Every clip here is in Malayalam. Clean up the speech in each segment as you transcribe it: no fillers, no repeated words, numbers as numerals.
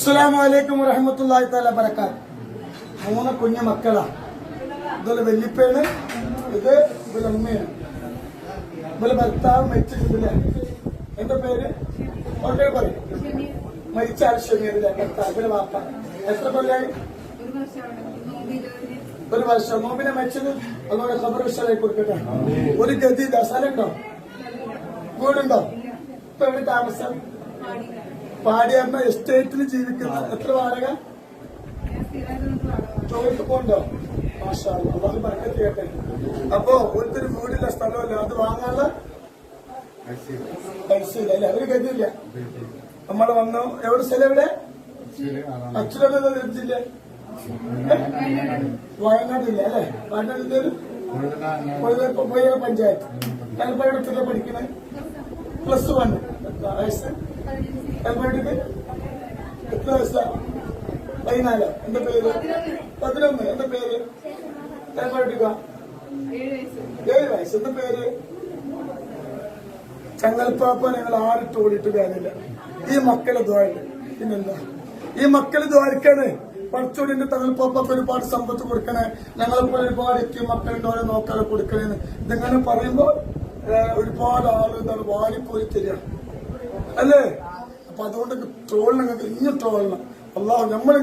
അസ്സലാമലൈക്കും വറഹ്മത്തുള്ളാഹി തആല ബറകാത്ത്. 3 കുഞ്ഞു മക്കളാ. ഇതൊരു വല്യപ്പയാണ്, ഇത് ഇവരുടെ ഉമ്മയാണ്. ഇവരുടെ ഭർത്താവ് മരിച്ചിട്ടില്ല. എന്താ പേര്? ഓക്കെ പറയും. മരിച്ച ആവശ്യമില്ല. ഭർത്താവ് ഇവരുടെ വാപ്പ. എത്ര കൊല്ലായി? 1 വർഷം. നോമ്പിനെ മരിച്ചത് അതുപോലെ ഖബർ വിശാലായി കൊടുക്കട്ടെ. ഒരു ഗതി സ്ഥലമുണ്ടോ? വീടുണ്ടോ? ഇപ്പൊ എവിടെ താമസം? പാടിയാർന്ന എസ്റ്റേറ്റിൽ ജീവിക്കുന്ന. എത്ര വാടക? ജോലിക്ക് പോണ്ടോ? മാഷാ അല്ലാഹ്, അല്ലാഹു ബറക്കത്ത് ചെയ്യട്ടെ. അപ്പൊ ഒരുത്തര് വീടില്ല, സ്ഥലമല്ല, അത് വാങ്ങാനുള്ള പൈസ ഇല്ല അല്ലെ? ഒരു ഗതിയില്ല. നമ്മള് വന്നു. എവിടെ സ്ഥലം? എവിടെ? അച്ഛനൊന്നും ലഭിച്ചില്ല. വയനാടില്ല അല്ലെ? വയനാടിന്റെ ഒരു പഞ്ചായത്ത്. ഞാനിപ്പോ എവിടെ പഠിക്കണേ? +1. വയസ്സ് എത്ര വയസ്സാ? 14. എന്താ പേര്? 11. എന്താ പേര്? 7 വയസ്സ്. എന്താ പേര്? ചങ്ങൽപ്പാപ്പ. ഞങ്ങൾ ആരിട്ട് ഓടിയിട്ട് കാര്യമില്ല. ഈ മക്കളെ ദ്വാരണ്ട്. പിന്നെന്താ ഈ മക്കള് ദ്വാരക്കാണ്. പഠിച്ചോടിന്റെ തങ്ങൽപ്പാപ്പക്ക് ഒരുപാട് സമ്പത്ത് കൊടുക്കണേ, ഞങ്ങളിപ്പോൾ ഒരുപാട് എത്തിയ മക്കളുണ്ട്, അവരെ നോക്കാതെ കൊടുക്കണേന്ന് ഇതിങ്ങനെ പറയുമ്പോ ഒരുപാട് ആള് എന്താണ് വാരിക്കോരി തരിക അല്ലേ? അപ്പൊ അതുകൊണ്ട് ട്രോളിന് നിങ്ങൾക്ക് ഇനിയും ട്രോളണം. അള്ളാഹു നമ്മളെ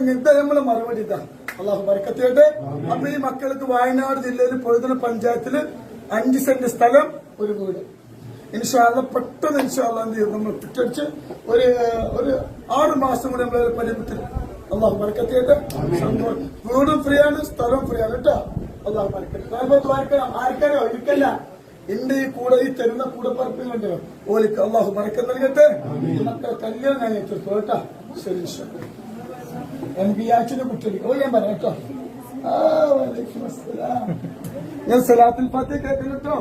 മറുപടി ഇതാ. അള്ളാഹു ബറക്കത്ത് ചെയ്യട്ടെ. അപ്പൊ ഈ മക്കൾക്ക് വയനാട് ജില്ലയിൽ പൊഴുതന പഞ്ചായത്തില് 5 സെന്റ് സ്ഥലം, ഒരു വീട്. ഇൻഷാ അല്ലാഹ് പെട്ടെന്ന് ഇൻഷാ അല്ലാഹ് എന്ത് ചെയ്യും? നമ്മൾ പിറ്റടിച്ച് ഒരു 6 മാസം കൂടി നമ്മളെ പരിമിത്തിൽ. അള്ളാഹു ബറക്കത്ത് ചെയ്യട്ടെ. വീടും ഫ്രീ ആണ്, സ്ഥലവും ഫ്രീ ആണ് കേട്ടോ. അള്ളാഹു ബറക്കത്ത്. ആർക്കാരോ ഇരിക്കല്ല. എന്റെ ഈ കൂടെ ഈ തരുന്ന കൂടപ്പറപ്പിലുണ്ട്. ഓലിക്ക് അള്ളാഹു ബറക്കത്ത് നൽകട്ടെ. മക്കളെ കല്യാണം ഞാൻ ഏറ്റെടുത്തു കേട്ടോ. ശരി. MBH കുട്ടികൾ. ഞാൻ പറയാം കേട്ടോ. ഞാൻ സലാത്തുൽ ഫാത്തിഹ കേൾക്കുന്നു കേട്ടോ.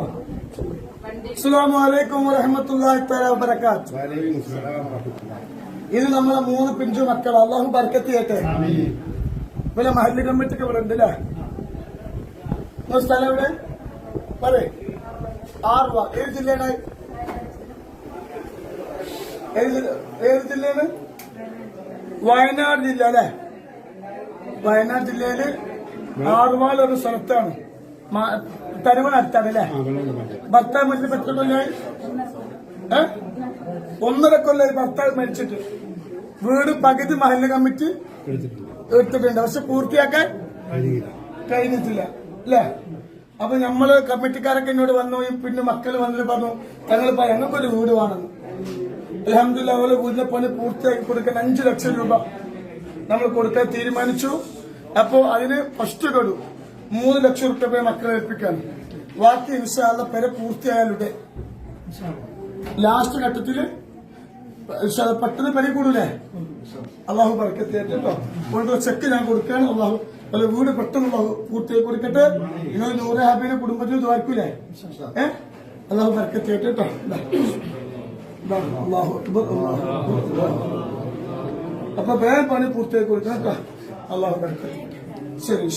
അസ്സലാമു അലൈക്കും വറഹ്മത്തുള്ളാഹി തആല വബറകാത്ത്. ഇത് നമ്മളെ 3 പിഞ്ചു മക്കൾ. അള്ളാഹു ബറക്കത്ത് ചെയ്യട്ടെ. പിന്നെ മഹല്ല് കമ്മിറ്റിക്ക് ഇവിടെ ഉണ്ട് അല്ലേ? സ്ഥലം എവിടെ പറയേ? ആർവ. ഏത് ജില്ലയാണ്? ഏത് ജില്ലയാണ്? വയനാട് ജില്ല അല്ലെ? വയനാട് ജില്ലയില് ആറുവാൾ ഒരു സ്ഥലത്താണ്. തരുവണ അടുത്താണ് അല്ലെ? ഭർത്താവ് മരിച്ചിട്ട് എത്ര കൊല്ലായി? 1.5 കൊല്ലായി ഭർത്താവ് മരിച്ചിട്ട്. വീട് പകുതി മഹല്ല് കമ്മിറ്റി എടുത്തിട്ടുണ്ട്, പക്ഷെ പൂർത്തിയാക്കാൻ കഴിഞ്ഞിട്ടില്ല അല്ലേ? അപ്പൊ നമ്മള് കമ്മിറ്റിക്കാരൊക്കെ എന്നോട് വന്നു. പിന്നെ മക്കള് വന്നിട്ട് പറഞ്ഞു, ഞങ്ങൾക്കൊരു വീട് വേണമെന്ന്. അൽഹംദുലില്ലാഹ് അവരെ വീടിന്റെ പണി പൂർത്തിയാക്കി കൊടുക്കാൻ 5 ലക്ഷം രൂപ നമ്മൾ കൊടുക്കാൻ തീരുമാനിച്ചു. അപ്പോ അതിന് ഫസ്റ്റ് ഗഡു 3 ലക്ഷം രൂപ മക്കളെ ഏൽപ്പിക്കാൻ. ബാക്കി ഇൻഷാ അല്ലാഹ് പെര പൂർത്തിയായാലുടെ ലാസ്റ്റ് ഘട്ടത്തില് പെട്ടെന്ന് പെര കൂടൂലേ? അള്ളാഹു ബറക്കത്ത് ചെയ്യട്ടെ കേട്ടോ. ചെക്ക് ഞാൻ കൊടുക്കുകയാണ്. അള്ളാഹു അല്ല വീട് പെട്ടെന്ന് പൂർത്തിയാക്കി കൊടുക്കട്ടെ. നിങ്ങൾ നൂറെ ഹാബിയുടെ കുടുംബത്തിന് ദ്വാരക്കൂലേ? അള്ളാഹു ബറക്കത്ത് ചെയ്യട്ടെ കേട്ടോ. അള്ളാഹു അക്ബർ. അപ്പൊ വേറെ പണി പൂർത്തിയാക്കി കൊടുക്കണം കേട്ടോ. അള്ളാഹു ബറക്കത്ത്. ശരി.